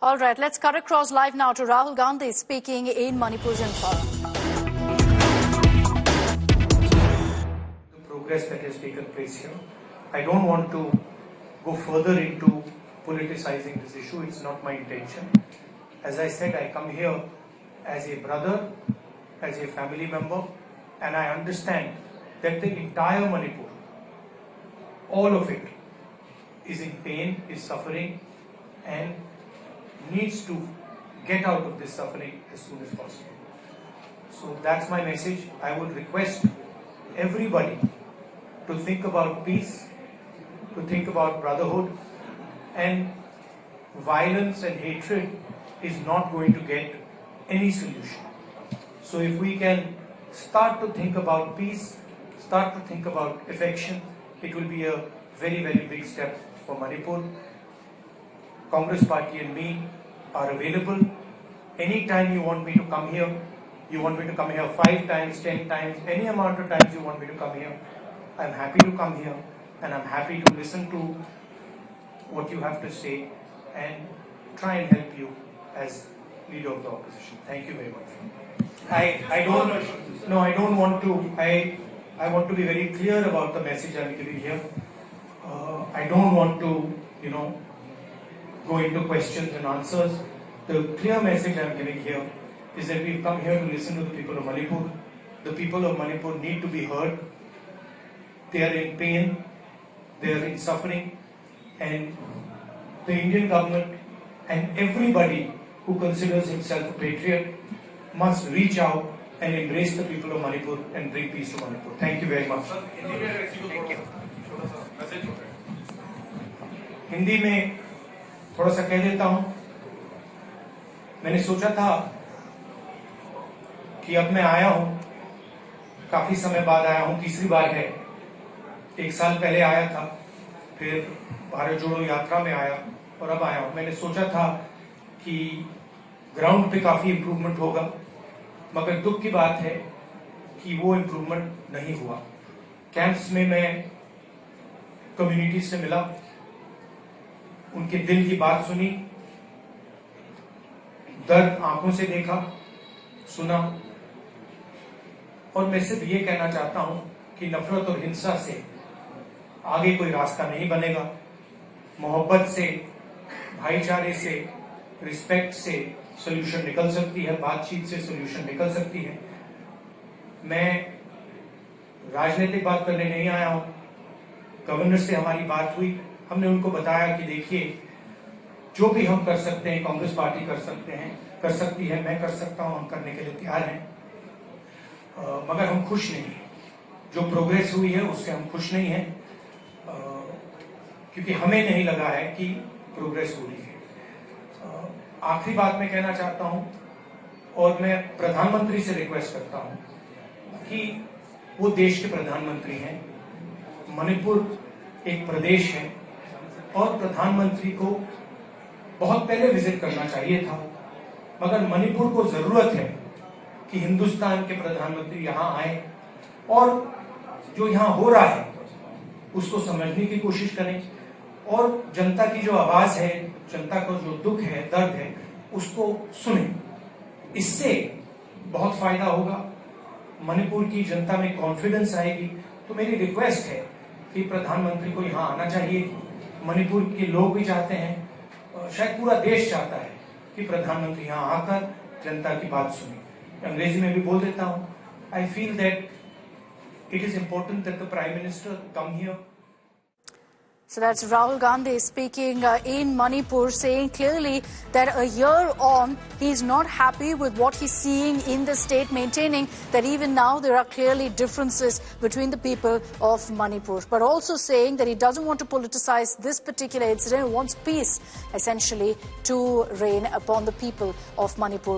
All right, let's cut across live now to Rahul Gandhi speaking in Manipur's Imphal. The progress that has taken place here. I don't want to go further into politicizing this issue. It's not my intention. As I said, I come here as a brother, as a family member, and I understand that the entire Manipur, all of it, is in pain, is suffering, and needs to get out of this suffering as soon as possible. So that's my message. I would request everybody to think about peace, to think about brotherhood, and violence and hatred is not going to get any solution. So if we can start to think about peace, start to think about affection, it will be a very, very big step for Manipur. Congress Party and me are available. Anytime you want me to come here, you want me to come here 5 times, 10 times, any amount of times you want me to come here, I'm happy to come here, and I'm happy to listen to what you have to say and try and help you as leader of the opposition. Thank you very much. I want to be very clear about the message I'm giving here. I don't want to, go into questions and answers. The clear message I'm giving here is that we've come here to listen to the people of Manipur. The people of Manipur need to be heard. They are in pain, they are in suffering, and the Indian government and everybody who considers himself a patriot must reach out and embrace the people of Manipur and bring peace to Manipur. Thank you very much. Hindi में थोड़ा सा कह देता हूं. मैंने सोचा था कि अब मैं आया हूं, काफी समय बाद आया हूं, तीसरी बार है. 1 साल पहले आया था, फिर भारत जोड़ो यात्रा में आया और अब आया हूं. मैंने सोचा था कि ग्राउंड पे काफी इम्प्रूवमेंट होगा, मगर दुख की बात है कि वो इम्प्रूवमेंट नहीं हुआ. कैंप्स में मैं कम्युनिटी से मिला, उनके दिल की बात सुनी, दर्द आंखों से देखा, सुना, और मैं सिर्फ ये कहना चाहता हूं कि नफरत और हिंसा से आगे कोई रास्ता नहीं बनेगा. मोहब्बत से, भाईचारे से, रिस्पेक्ट से सोल्यूशन निकल सकती है, बातचीत से सोल्यूशन निकल सकती है. मैं राजनीतिक बात करने नहीं आया हूं. गवर्नर से हमारी बात हुई, हमने उनको बताया कि देखिए, जो भी हम कर सकते हैं, कांग्रेस पार्टी कर सकती है, मैं कर सकता हूं, हम करने के लिए तैयार हैं, मगर हम खुश नहीं हैं. जो प्रोग्रेस हुई है उससे हम खुश नहीं हैं, क्योंकि हमें नहीं लगा है कि प्रोग्रेस हो रही है. आखिरी बात मैं कहना चाहता हूं, और मैं प्रधानमंत्री से रिक्वेस्ट करता हूं कि वो देश के प्रधानमंत्री हैं, मणिपुर एक प्रदेश है, और प्रधानमंत्री को बहुत पहले विजिट करना चाहिए था, मगर मणिपुर को जरूरत है कि हिंदुस्तान के प्रधानमंत्री यहां आए और जो यहां हो रहा है उसको समझने की कोशिश करें, और जनता की जो आवाज है, जनता का जो दुख है, दर्द है, उसको सुने. इससे बहुत फायदा होगा, मणिपुर की जनता में कॉन्फिडेंस आएगी. तो मेरी रिक्वेस्ट है कि प्रधानमंत्री को यहां आना चाहिए. मणिपुर के लोग भी चाहते हैं, शायद पूरा देश चाहता है कि प्रधानमंत्री यहां आकर जनता की बात सुने. अंग्रेजी में भी बोल देता हूं. I feel that it is important that the Prime Minister come here. So that's Rahul Gandhi speaking in Manipur, saying clearly that a year on, he's not happy with what he's seeing in the state, maintaining that even now there are clearly differences between the people of Manipur, but also saying that he doesn't want to politicize this particular incident, he wants peace essentially to reign upon the people of Manipur.